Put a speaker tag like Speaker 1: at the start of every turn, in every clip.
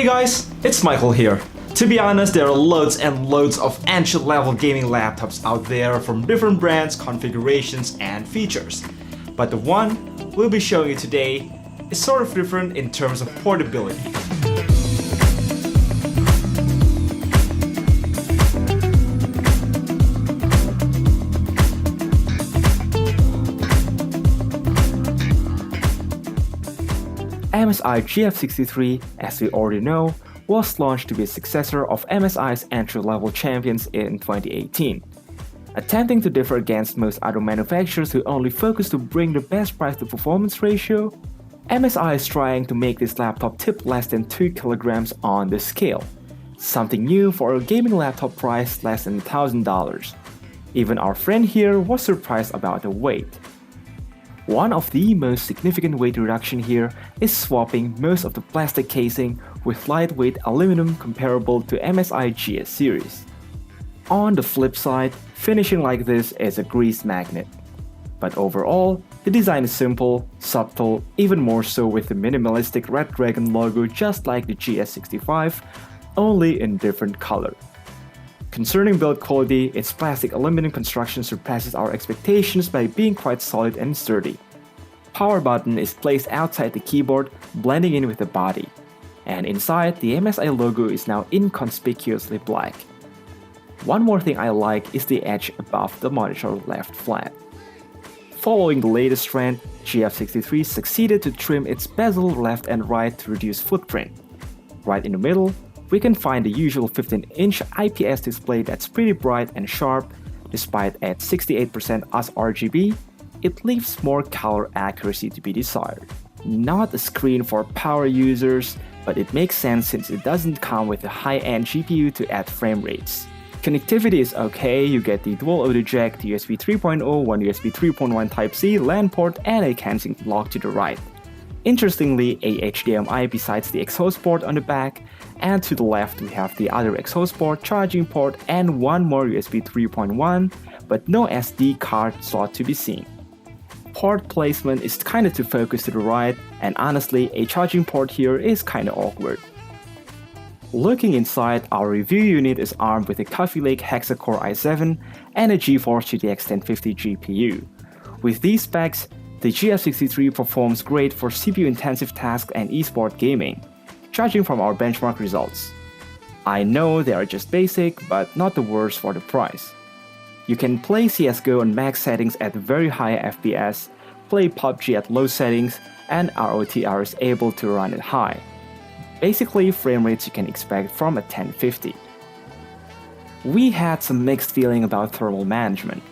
Speaker 1: Hey guys, it's Michael here. To be honest, there are loads and loads of entry-level gaming laptops out there from different brands, configurations, and features. But the one we'll be showing you today is sort of different in terms of portability. MSI GF63, as we already know, was launched to be a successor of MSI's entry-level champions in 2018. Attempting to differ against most other manufacturers who only focus to bring the best price-to-performance ratio, MSI is trying to make this laptop tip less than 2 kilograms on the scale. Something new for a gaming laptop priced less than $1,000. Even our friend here was surprised about the weight. One of the most significant weight reduction here is swapping most of the plastic casing with lightweight aluminum comparable to MSI GS series. On the flip side, finishing like this is a grease magnet. But overall, the design is simple, subtle, even more so with the minimalistic Red Dragon logo just like the GS65, only in different color. Concerning build quality, its plastic aluminum construction surpasses our expectations by being quite solid and sturdy. Power button is placed outside the keyboard, blending in with the body. And inside, the MSI logo is now inconspicuously black. One more thing I like is the edge above the monitor left flat. Following the latest trend, GF63 succeeded to trim its bezel left and right to reduce footprint. Right in the middle, we can find the usual 15-inch IPS display that's pretty bright and sharp. Despite at 68% US RGB, it leaves more color accuracy to be desired. Not a screen for power users, but it makes sense since it doesn't come with a high-end GPU to add frame rates. Connectivity is okay, you get the dual audio jack, the USB 3.0, one USB 3.1 Type-C LAN port, and a Kensington lock to the right. Interestingly, a HDMI besides the exhaust port on the back, and to the left we have the other exhaust port, charging port, and one more USB 3.1, but no SD card slot to be seen. Port placement is kinda too focused to the right, and honestly, a charging port here is kinda awkward. Looking inside, our review unit is armed with a Coffee Lake Hexa-Core i7 and a GeForce GTX 1050 GPU. With these specs, the GF63 performs great for CPU-intensive tasks and eSport gaming, judging from our benchmark results. I know they are just basic, but not the worst for the price. You can play CSGO on max settings at very high FPS, play PUBG at low settings, and ROTR is able to run at high. Basically, frame rates you can expect from a 1050. We had some mixed feeling about thermal management.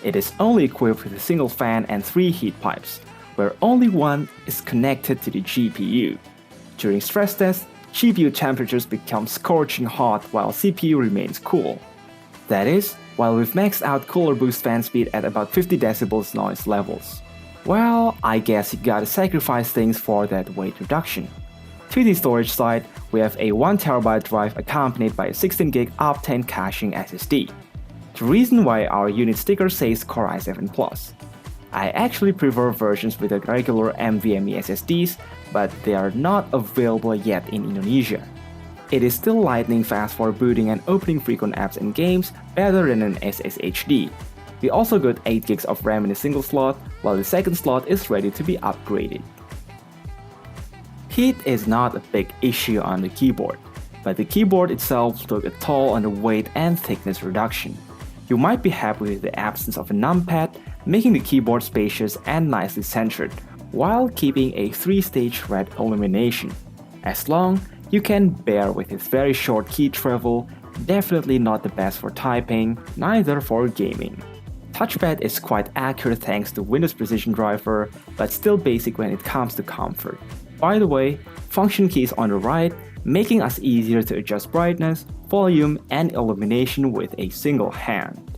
Speaker 1: It is only equipped with a single fan and 3 heat pipes, where only one is connected to the GPU. During stress tests, GPU temperatures become scorching hot while CPU remains cool. That is, while we've maxed out cooler boost fan speed at about 50 decibels noise levels. Well, I guess you gotta sacrifice things for that weight reduction. To the storage side, we have a 1TB drive accompanied by a 16GB Optane caching SSD. The reason why our unit sticker says Core i7+. I actually prefer versions with the regular NVMe SSDs, but they are not available yet in Indonesia. It is still lightning fast for booting and opening frequent apps and games, better than an SSHD. We also got 8GB of RAM in a single slot, while the second slot is ready to be upgraded. Heat is not a big issue on the keyboard, but the keyboard itself took a toll on the weight and thickness reduction. You might be happy with the absence of a numpad, making the keyboard spacious and nicely centered, while keeping a 3-stage red illumination. As long you can bear with its very short key travel, definitely not the best for typing, neither for gaming. Touchpad is quite accurate thanks to Windows Precision Driver, but still basic when it comes to comfort. By the way, function keys on the right, making us easier to adjust brightness, volume, and illumination with a single hand.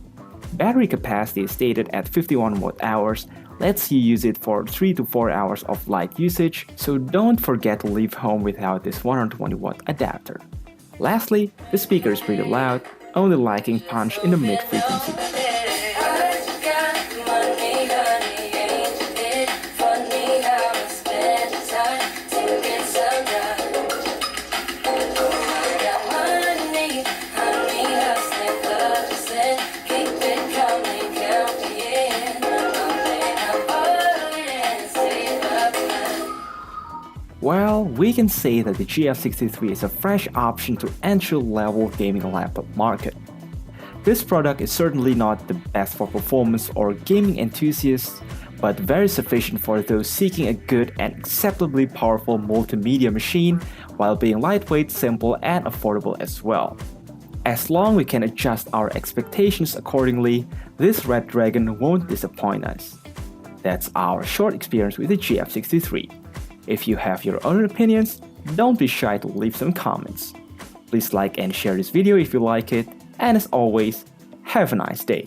Speaker 1: Battery capacity is stated at 51 watt-hours, lets you use it for 3 to 4 hours of light usage, so don't forget to leave home without this 120 watt adapter. Lastly, the speaker is pretty loud, only lacking punch in the mid-frequency. we can say that the GF63 is a fresh option to entry-level gaming laptop market. This product is certainly not the best for performance or gaming enthusiasts, but very sufficient for those seeking a good and acceptably powerful multimedia machine while being lightweight, simple, and affordable as well. As long as we can adjust our expectations accordingly, this Red Dragon won't disappoint us. That's our short experience with the GF63. If you have your own opinions, don't be shy to leave some comments. Please like and share this video if you like it, and as always, have a nice day.